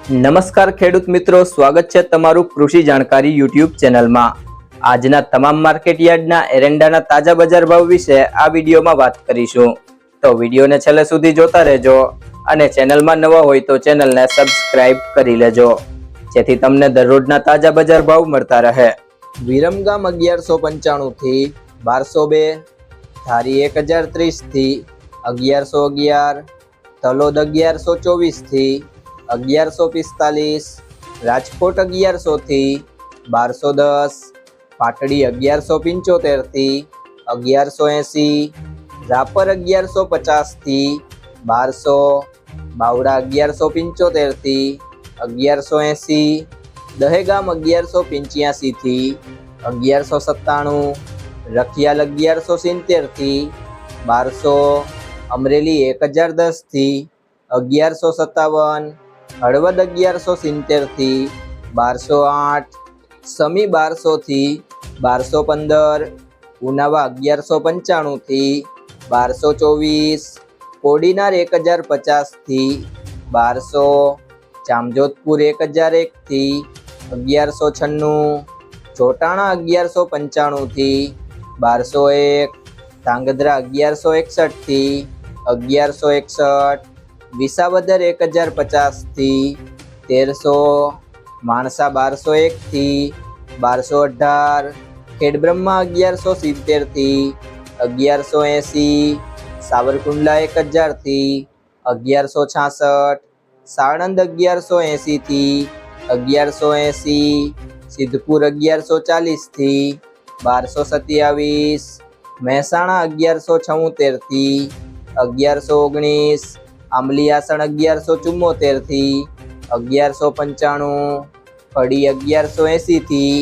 નમસ્કાર ખેડૂત મિત્રો, સ્વાગત છે તમારું કૃષિ જાણકારી યુટ્યુબ ચેનલમાં। આજના તમામ માર્કેટ યાર્ડના એરંડાના તાજા બજાર ભાવ વિશે આ વિડીયોમાં વાત કરીશું, તો વિડીયોને છેલ્લે સુધી જોતા રહેજો અને ચેનલમાં નવા હોય તો ચેનલને સબસ્ક્રાઇબ કરી લેજો, જેથી તમને દરરોજના તાજા બજાર ભાવ મળતા રહે। વિરમગામ 1195 થી 1202, ધારી 1030 થી 1111, તલોદ 1124 થી 1145, રાજકોટ 1100 થી 1210, પાટડી 1175 થી 1180, રાપર 1150 થી 1200, બાવડા 1175 થી 1180, દહેગામ 1185 થી 1197, રખિયાલ 1170 થી 1200, અમરેલી 1010 થી 1157, હળવદ 1170 થી 1208, સમી 1200 થી 1215, ઉનાવા 1195 થી 1224, કોડીનાર 1050 થી 1200, જામજોધપુર 1001 થી 1196, ચોટાણા 1195 થી 1201, ધાંગધ્રા 1161 થી 1161, વિસાવદર 1050 થી 1300, માણસા 1201 થી 1218, ખેડબ્રહ્મા 1170 થી 1180, સાવરકુંડલા 1000 થી 1166, સાણંદ 1180 થી 1180, સિદ્ધપુર 1140 થી 1227, મહેસાણા 1176 થી 1119, આંબલીયાસણ 1174 થી 1195, કડી 1180 થી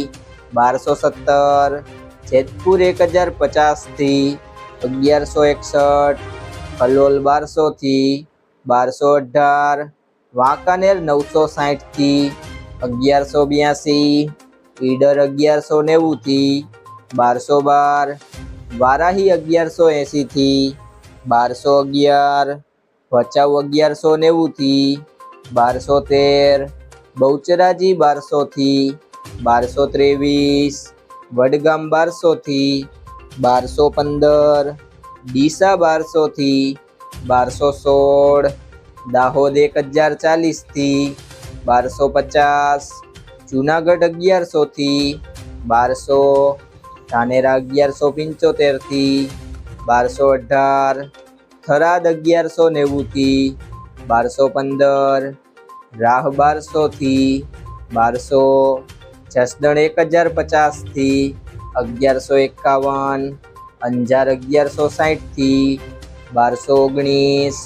1217, જેતપુર 1050 થી 1161, કલોલ 1200 થી 1218, વાંકાનેર 960 થી 1182, ઈડર 1190 થી 1212, વારાહી 1180 થી 1211, ભચાઉ 1190 થી 1213, બહુચરાજી 1200 થી 1223, વડગામ 1200 થી 1215, ડીસા 1200 થી 1216, દાહોદ 1040 થી 1250, જુનાગઢ 1100 થી 1200, ધાનેરા 1175 થી 1218, થરાદ 1190 થી 1215, રાહ 1200 થી 1200, જસદણ 1050 થી 1151, અંજાર 1160 થી 1219,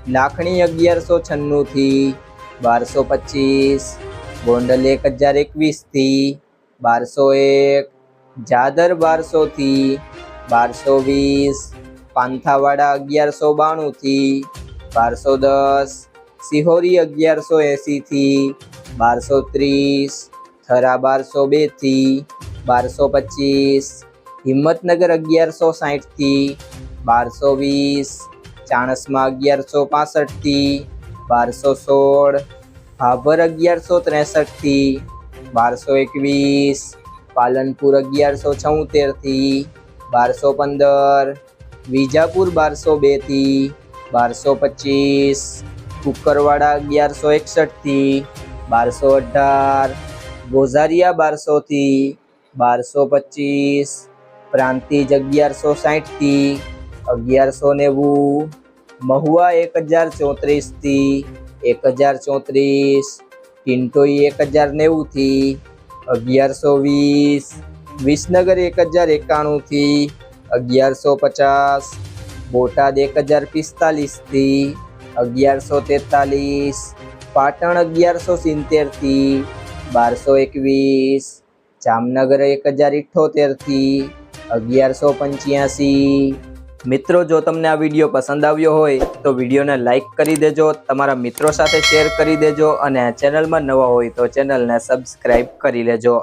લાખણી 1196 થી 1225, ગોંડલ 1021 થી 1201, જાદર 1200 થી 1220, પાંથાવાડા 1192 થી 1210, સિહોરી 1180 થી 1230, થરા 1202 થી 1225, હિંમતનગર 1160 થી 1220, ચાણસ્મા 1165 થી 1216, ભાભર 1163 થી 1221, પાલનપુર 1176 થી 1215, વિજાપુર 1202 થી 1225, કુકરવાડા 1161 થી 1218, ગોઝારિયા 1200 થી 1225, પ્રાંતિજ 1160 થી 1190, મહુવા 1034 થી 1034, ટિન્ટોઈ 1090 થી 1120, વિસનગર 1091 થી 1150, બોટાદ 1045 થી 1143, પાટણ 1170 થી 1221, જામનગર 1078 થી 1185। મિત્રો, જો તમને આ વિડીયો પસંદ આવ્યો હોય તો વિડીયોને લાઈક કરી દેજો, તમારા મિત્રો સાથે શેર કરી દેજો અને ચેનલમાં નવા હોય તો ચેનલને સબસ્ક્રાઇબ કરી લેજો।